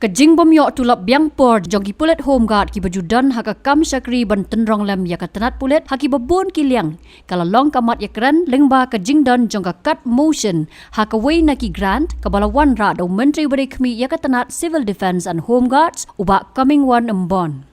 Kajing bom yok tulop biang por Jongki Pulit Homeguard ki bajudan haka kam syakri banten rong lem ya Tnat Pulit haki babon ki liang kala long kamat ya kran lengba kajing don jongka cut motion haka wei na ki grant kabalawan ra do menteri berikmi ya Tnat Civil Defence and Homeguards uba coming one embon.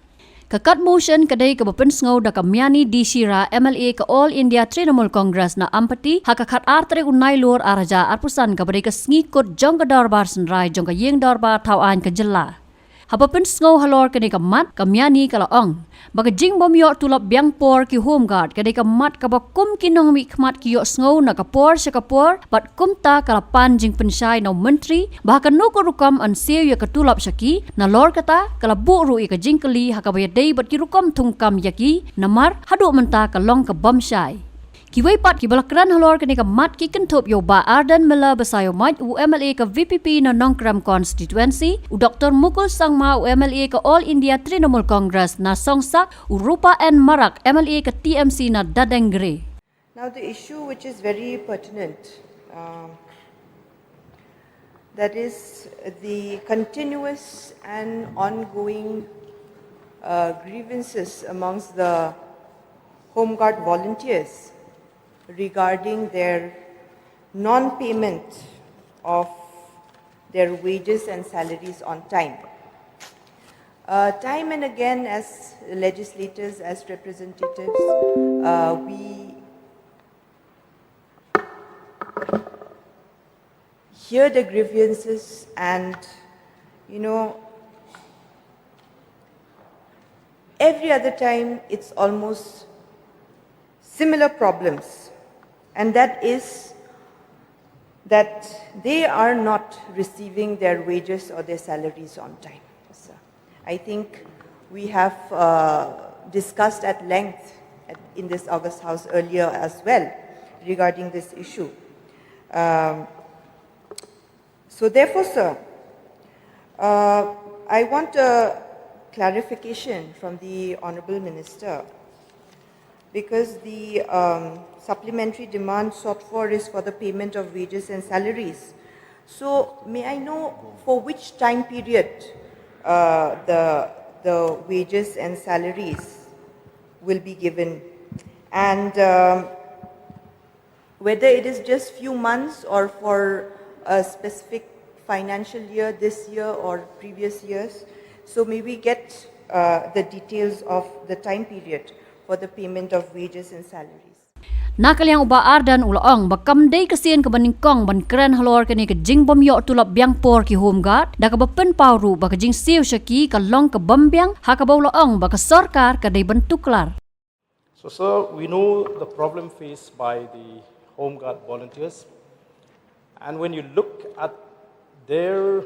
Kakat motion kadai ke bapen sngau da kamiani di Shira MLA ke All India Trinamool Congress na ampati hakakat artre unai lur araja arpusan ke badai ke ngikut jong ke darbar senrai jong ke yeng darbar tauan ke jela. Hapapen sngau halor kadai ke mat kamiani ke laong. Baka jing bom yok tulop biang por ki Homeguard kadai ke mat ke bakum kinong mi kmat ki yok sngau na ke por syakapor bat kumta kalapan jing pensyai na menteri bahkan nuko rukam an Siew ya ke tulop syaki na lor kata kala bu rui ke jing keli hakabaya dei bat ki rukam tungkam yaki namar hadu menta ke long ke bom syai. Kiwai pat ki balakran halor kini ke mat ki kentop yo ba Ardan Mela basayo maj UMLA ke VPP na Nongkram constituency u Dr. Mukul Sangma UMLA ke All India Trinamool Congress na Songsak u Rupa N Marak MLA ke TMC na Dadengre. Now the issue which is very pertinent, that is the continuous and ongoing grievances amongst the Homeguard volunteers regarding their non-payment of their wages and salaries on time. Time and again, as legislators, as representatives, we hear the grievances and, every other time it's almost similar problems. And that is that they are not receiving their wages or their salaries on time. So I think we have discussed at length in this August House earlier as well regarding this issue. So therefore, sir, I want a clarification from the Honourable Minister, because the supplementary demand sought for is for the payment of wages and salaries. So may I know for which time period the wages and salaries will be given, and whether it is just few months or for a specific financial year, this year or previous years. So may we get the details of the time period for the payment of wages and salaries. Nakaliang uba Ardan ulaong bakam day kasian ke baningkong ban keren halor kini ke jing bom yok tulop biang por ki Homeguard da ke bapen pauru baka jing Siew syaki ke long ke bambiang haka bau laong baka sorkar ke day bentuklar. So sir, we know the problem faced by the Homeguard volunteers, and when you look at their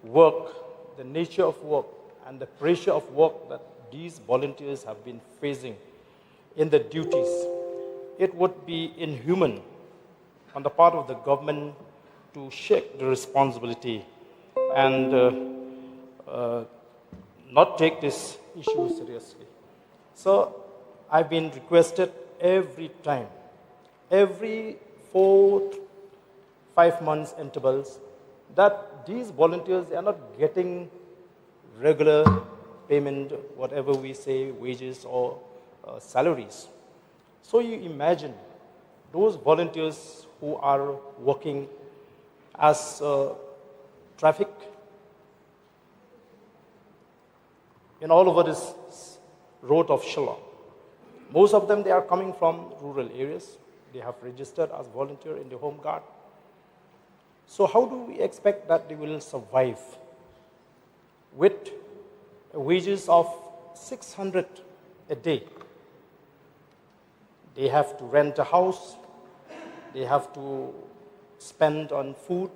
work, the nature of work and the pressure of work that these volunteers have been facing in the duties, it would be inhuman on the part of the government to shirk the responsibility and not take this issue seriously. So I've been requested every time, every 4-5 months intervals, that these volunteers are not getting regular payment, whatever we say, wages or salaries. So you imagine those volunteers who are working as traffic in all over this road of Shillong. Most of them, they are coming from rural areas. They have registered as volunteer in the Homeguard. So how do we expect that they will survive with wages of 600 a day? They have to rent a house, they have to spend on food,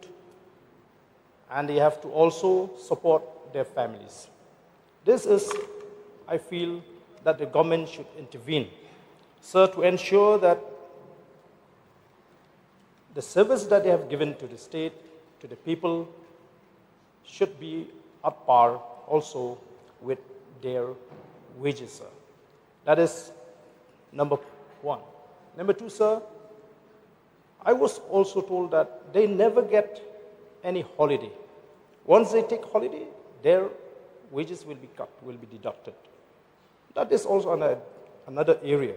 and they have to also support their families. This is, I feel, that the government should intervene, sir, to ensure that the service that they have given to the state, to the people, should be at par also with their wages, sir. That is number one. Number two, sir, I was also told that they never get any holiday. Once they take holiday, their wages will be cut, will be deducted. That is also another area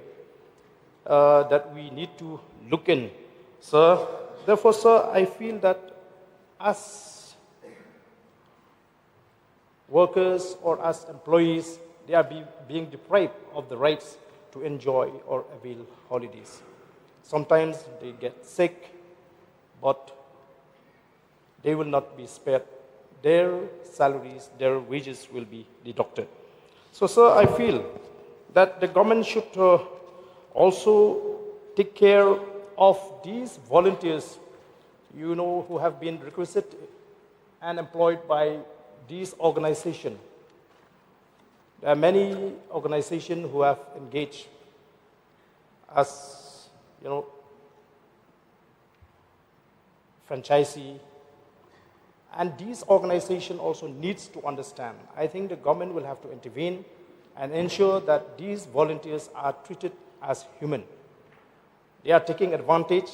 that we need to look in, sir. Therefore, sir, I feel that as workers or as employees, they are being deprived of the rights to enjoy or avail holidays. Sometimes they get sick, but they will not be spared. Their salaries, their wages will be deducted. So, sir, I feel that the government should also take care of these volunteers, who have been requisited and employed by these organizations. There are many organizations who have engaged as, franchisee, and these organizations also needs to understand. I think the government will have to intervene and ensure that these volunteers are treated as human. They are taking advantage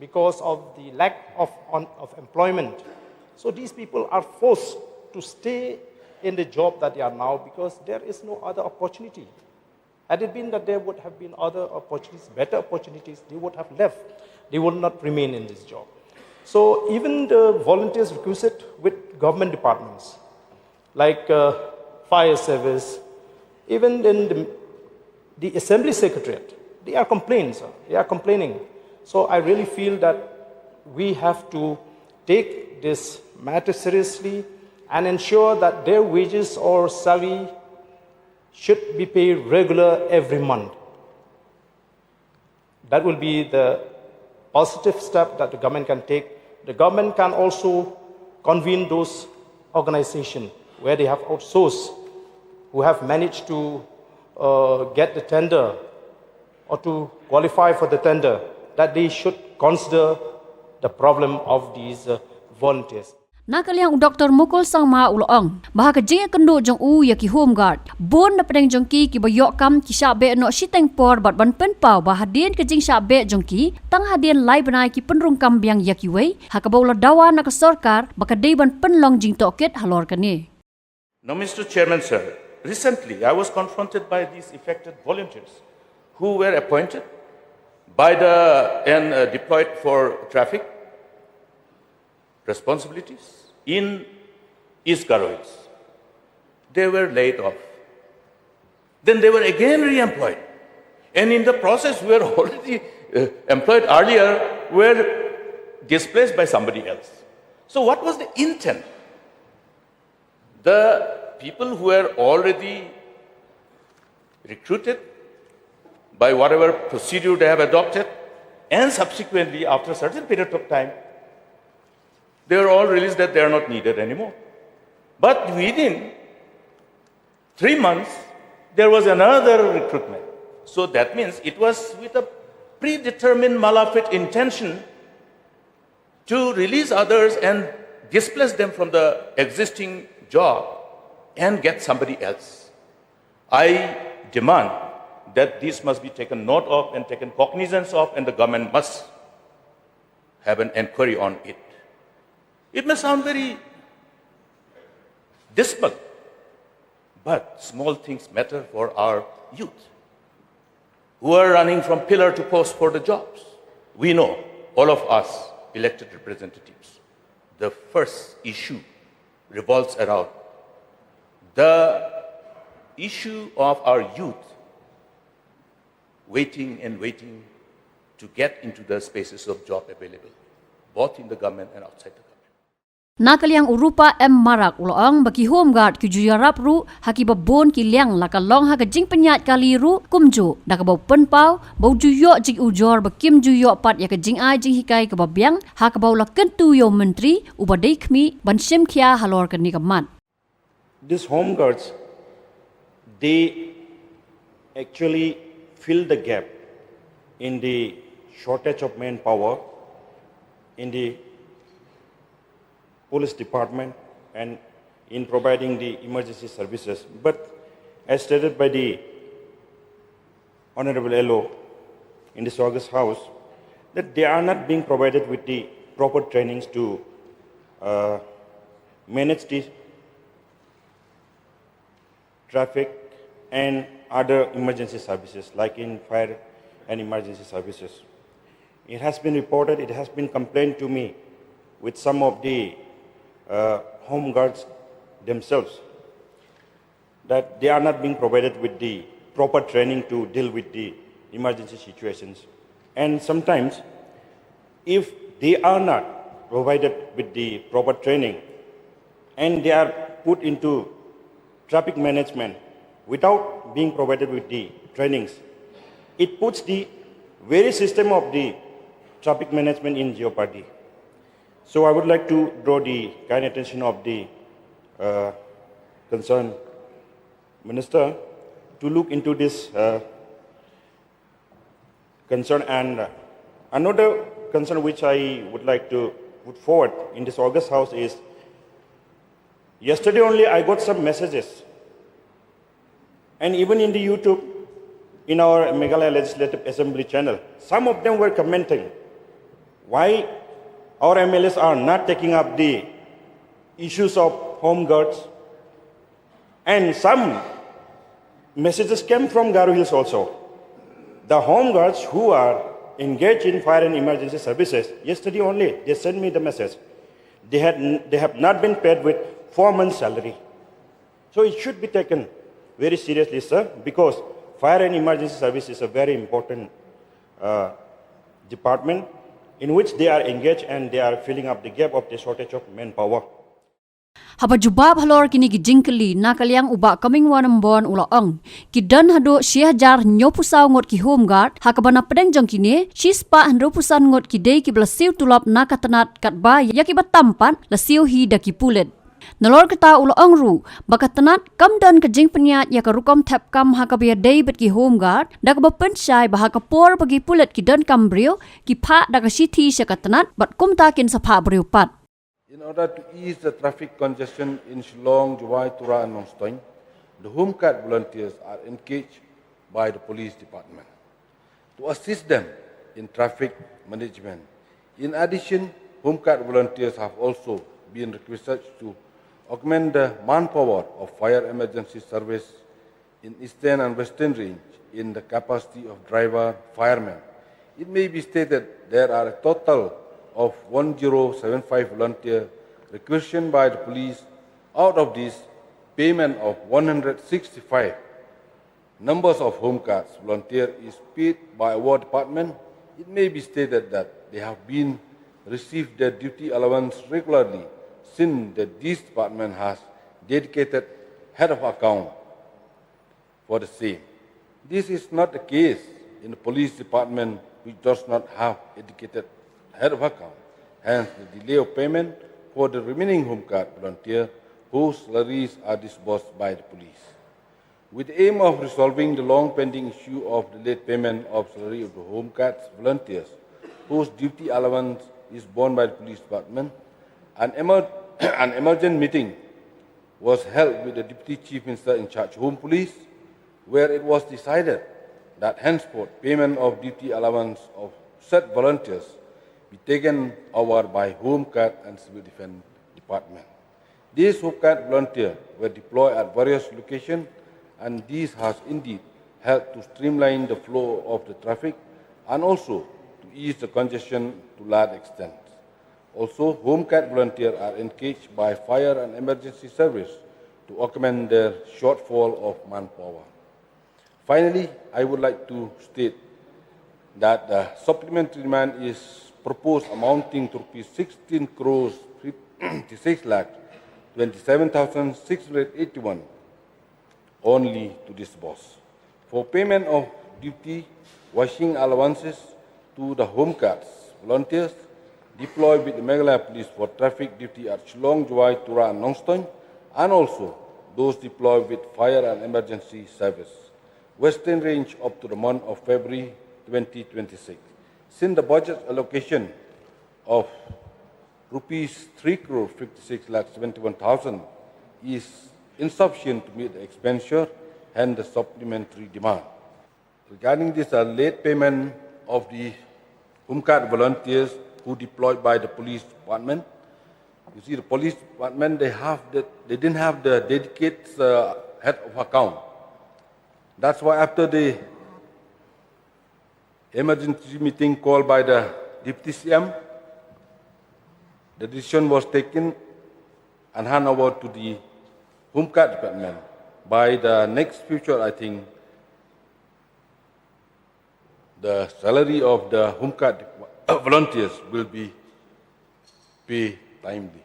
because of the lack of employment. So these people are forced to stay in the job that they are now because there is no other opportunity. Had it been that there would have been other opportunities, better opportunities, they would have left. They would not remain in this job. So even the volunteers requisite with government departments, like fire service, even in the assembly secretariat, they are complaining, sir. They are complaining. So I really feel that we have to take this matter seriously and ensure that their wages or salary should be paid regular every month. That will be the positive step that the government can take. The government can also convene those organizations where they have outsourced, who have managed to get the tender or to qualify for the tender, that they should consider the problem of these volunteers. Nakaliang Dr. Mukul Sangma Uloong, bahaka jinga kendo jong ya ki Homeguard, bon na pedeng Jongki ki bayok kam ki syabe no siteng por bat ban pen pau bahadien ke jing syabe Jongki, tang hadien lai benai ki penrung kam biang ya ki wei, hakabau la dawa na kesorkar, baka dei ban penlong jing toket halor kani. Now, Mr. Chairman, sir, recently I was confronted by these affected volunteers who were appointed by and deployed for traffic responsibilities in East Kyrwoh. They were laid off. Then they were again re-employed. And in the process, we were already employed earlier, were displaced by somebody else. So what was the intent? The people who were already recruited by whatever procedure they have adopted, and subsequently, after a certain period of time, they were all released that they are not needed anymore. But within 3 months, there was another recruitment. So that means it was with a predetermined malafide intention to release others and displace them from the existing job and get somebody else. I demand that this must be taken note of and taken cognizance of, and the government must have an inquiry on it. It may sound very dismal, but small things matter for our youth who are running from pillar to post for the jobs. We know, all of us elected representatives, the first issue revolves around the issue of our youth waiting to get into the spaces of job available, both in the government and outside the government. Nakaliang urupa marak uloong bagi Homeguard ki juyarap ru haki babon ki liang lakalong haka jing penyat kali ru kumju dakabau penpau bau juyo jing ujor bakim juyo pat ya ka jing ai jing hikai ka babiang haka bau la kentu yo menteri ubadai khmi ban sim khia halor ka ni kamat. These Homeguards, they actually fill the gap in the shortage of manpower in the police department and in providing the emergency services. But as stated by the Honorable LO in this August House, that they are not being provided with the proper trainings to manage the traffic and other emergency services, like in fire and emergency services. It has been reported, it has been complained to me with some of the home guards themselves that they are not being provided with the proper training to deal with the emergency situations. And sometimes, if they are not provided with the proper training and they are put into traffic management without being provided with the trainings, it puts the very system of the traffic management in jeopardy. So I would like to draw the kind attention of the concerned minister to look into this concern. And another concern which I would like to put forward in this August House is, yesterday only I got some messages, and even in the YouTube, in our Meghalaya Legislative Assembly channel, some of them were commenting why our MLAs are not taking up the issues of home guards. And some messages came from Garo Hills also. The home guards who are engaged in fire and emergency services, yesterday only they sent me the message. They have not been paid with 4 months' salary. So it should be taken very seriously, sir, because fire and emergency service is a very important department in which they are engaged, and they are filling up the gap of the shortage of manpower. Haba jubab halor kini gijingkeli nakaliang uba coming wanambon ulaong. Kidan hado siajar nyopusau ngot ki Homeguard hakabana pedeng Jongki shispa handropusan ngot ki dei ki Siew Tulop Tnat katba yakibat tampan la Siew hi daki Pulit. Nalor kata ulaong ru baka Tnat kam dan kajing penyat ya karukom tap kam hakabia dei bet ki Homeguard dak ba pensyai bahaka por bagi Pulit ki dan kambrio ki pa dak siti sya Tnat bat kum takin sapa beriupat. In order to ease the traffic congestion in Shillong, Juwai, Tura and Nongstoin, the Homeguard volunteers are engaged by the police department to assist them in traffic management. In addition, Homeguard volunteers have also been requested to augment the manpower of fire emergency service in Eastern and Western Range in the capacity of driver, firemen. It may be stated there are a total of 1075 volunteers requisitioned by the police. Out of this, payment of 165 numbers of Homeguards volunteer is paid by our department. It may be stated that they have been received their duty allowance regularly since this department has dedicated head of account for the same. This is not the case in the police department, which does not have a dedicated head of account. Hence, the delay of payment for the remaining Homeguard volunteer whose salaries are disbursed by the police. With the aim of resolving the long-pending issue of the late payment of salary of the Homeguard volunteers whose duty allowance is borne by the police department, an emergent meeting was held with the Deputy Chief Minister in charge of Home Police, where it was decided that henceforth payment of duty allowance of said volunteers be taken over by Homeguard and Civil Defence Department. These Homeguard volunteers were deployed at various locations, and this has indeed helped to streamline the flow of the traffic and also to ease the congestion to a large extent. Also, Homeguard volunteers are engaged by fire and emergency service to augment their shortfall of manpower. Finally, I would like to state that the supplementary demand is proposed amounting to rupees 16 crores 56 lakh 27,681 only to disburse for payment of duty washing allowances to the Homeguards volunteers deployed with the Meghalaya Police for traffic duty at Shillong, Juwai, Tura and Nongstoin, and also those deployed with fire and emergency service Western Range up to the month of February 2026. Since the budget allocation of rupees 3 crore 56 lakh 71,000 is insufficient to meet the expenditure and the supplementary demand. Regarding this late payment of the Homeguard volunteers who deployed by the police department, You see, the police department, they didn't have the dedicated head of account. That's why after the emergency meeting called by the Deputy CM, the decision was taken and handed over to the Homeguard department. By the next future, I think, the salary of the Homeguard volunteers will be paid timely.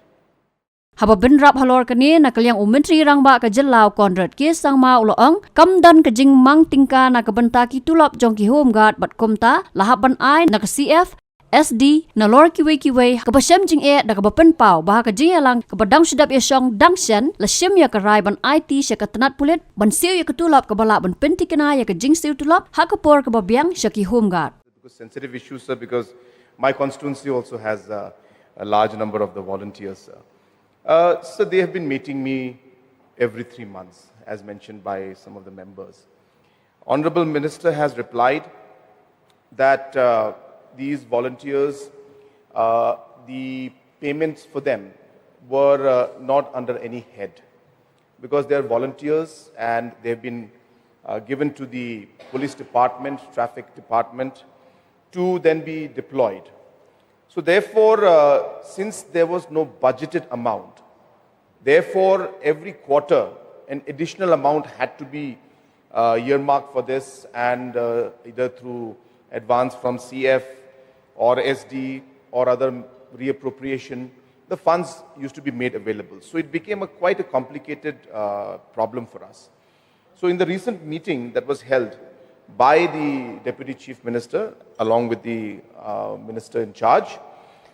Haba benrap halor kani na kaliang Menteri Rangba ka Jelau Konrad ke sang ma uloong kam dan ka jing mang tingka na ka bentaki Tulop Jongki Homeguard bat komta lahap ban ai na ka CF SD na lor kiwe ka basem jing da ka bapen pau bah ka jing lang ka badang sedap ya syong dangshan la shem ya ka rai ban IT sya ka Tnat Pulit ban Siew ya ka Tulop ka bala ban penti kana ya ka jing Siew Tulop ha ka por ka babiang sya ki Homeguard. Because sensitive issues, sir, because my constituency also has a large number of the volunteers, sir. So they have been meeting me every 3 months, as mentioned by some of the members. Honorable Minister has replied that these volunteers, the payments for them were not under any head, because they are volunteers and they have been given to the police department, traffic department, to then be deployed. So therefore, since there was no budgeted amount, therefore every quarter an additional amount had to be earmarked for this, and either through advance from CF or SD or other reappropriation, the funds used to be made available. So it became quite a complicated problem for us. So in the recent meeting that was held by the Deputy Chief Minister along with the Minister in charge,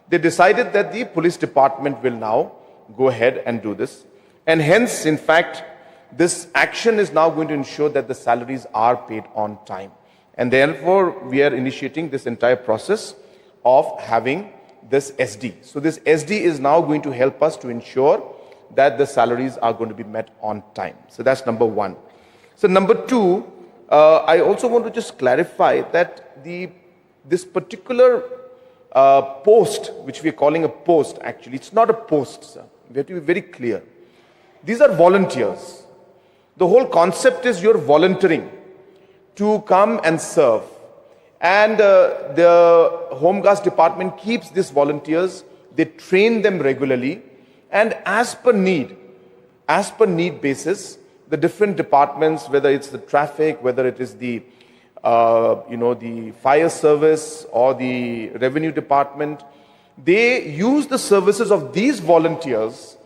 they decided that the police department will now go ahead and do this. And hence, in fact, this action is now going to ensure that the salaries are paid on time. And therefore, we are initiating this entire process of having this SD. So this SD is now going to help us to ensure that the salaries are going to be met on time. So that's number one. So number two, I also want to just clarify that this particular post, which we are calling a post, actually, it's not a post, sir. We have to be very clear. These are volunteers. The whole concept is you're volunteering to come and serve. And the Home Guards department keeps these volunteers. They train them regularly. And as per need basis, the different departments, whether it's the traffic, whether it is the the fire service or the revenue department, they use the services of these volunteers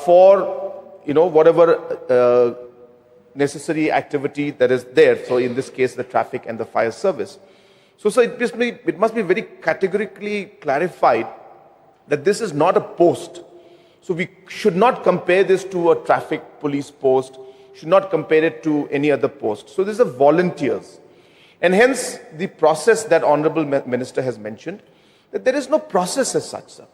for whatever necessary activity that is there. So in this case, the traffic and the fire service. So it must be very categorically clarified that this is not a post. So we should not compare this to a traffic police post, should not compare it to any other post. So these are volunteers. And hence the process that Honorable Minister has mentioned, that there is no process as such, sir.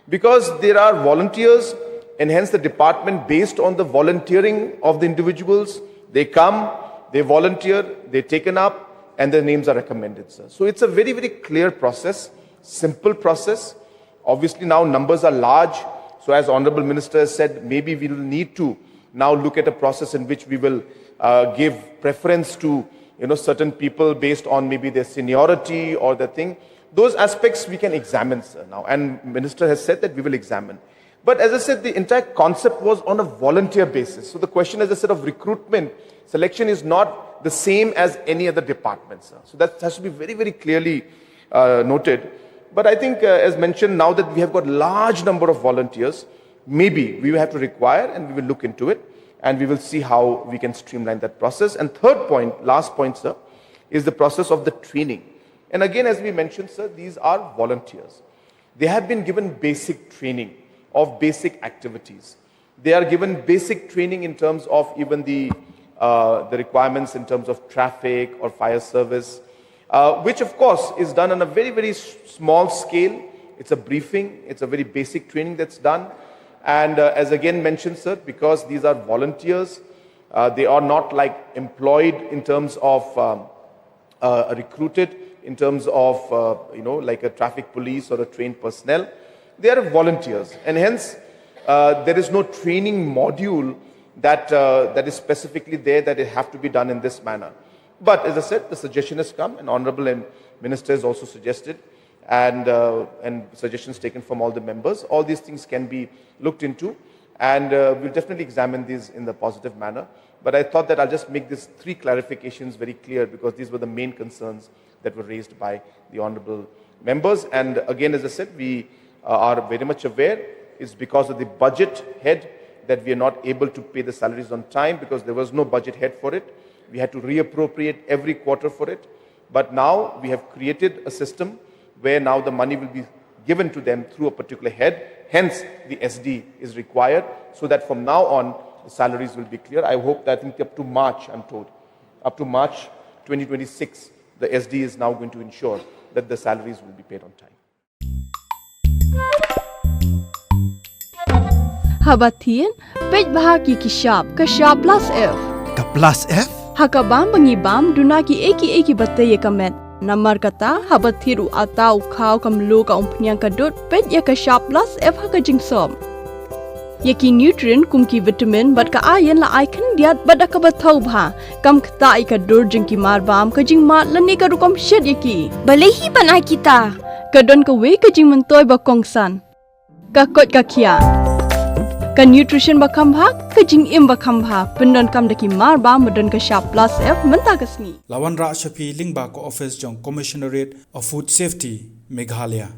Because there are volunteers, and hence the department, based on the volunteering of the individuals, they come, they volunteer, they're taken up, and their names are recommended, sir. So it's a very, very clear process, simple process. Obviously now numbers are large. So as Honorable Minister has said, maybe we will need to now look at a process in which we will give preference to certain people based on maybe their seniority or the thing. Those aspects we can examine, sir, now. And Minister has said that we will examine. But as I said, the entire concept was on a volunteer basis. So the question, as I said, of recruitment, selection is not the same as any other department, sir. So that has to be very, very clearly noted. But I think, as mentioned, now that we have got large number of volunteers, maybe we will have to require, and we will look into it, and we will see how we can streamline that process. And third point, last point, sir, is the process of the training. And again, as we mentioned, sir, these are volunteers. They have been given basic training of basic activities. They are given basic training in terms of even the requirements in terms of traffic or fire service, which of course is done on a very, very small scale. It's a briefing, it's a very basic training that's done. And as again mentioned, sir, because these are volunteers, they are not like employed in terms of recruited in terms of like a traffic police or a trained personnel. they are volunteers, and hence there is no training module that is specifically there that it have to be done in this manner. But as I said, the suggestion has come, and Honourable Minister has also suggested, and suggestions taken from all the members. All these things can be looked into, and we'll definitely examine these in the positive manner. But I thought that I'll just make these 3 clarifications very clear, because these were the main concerns that were raised by the honourable members. And again, as I said, we are very much aware it's because of the budget head that we are not able to pay the salaries on time, because there was no budget head for it. We had to reappropriate every quarter for it. But now we have created a system where now the money will be given to them through a particular head. Hence, the SD is required, so that from now on, the salaries will be clear. I hope that, I think up to March, I'm told, up to March 2026, the SD is now going to ensure that the salaries will be paid on time. Habatin, page bahagi kishab plus F. Ka plus F? Hakabam bangibam dunaki eki bataya kamet. Namar kata habathiru atau kau kamlu ka umpnyang kadut pet ya kashap plus F haka jingsom. Yaki nutrient kumki vitamin bat ka ayan la icon diat bat ka bathau bha kam kata ikadur jingki marbam ka jingmat lani ka rukom shed yaki. Balehi banai kita. Kadon ka we ka jing mentoy ba kongsan. Ka kot ka kia. Ka nutrition ba khambha ka jing im ba khambha pendon kam daki marba modon ka sharp plus F menta kasni. Lawan Ra Shafi Lingba ko office jong Commissionerate of Food Safety Meghalaya.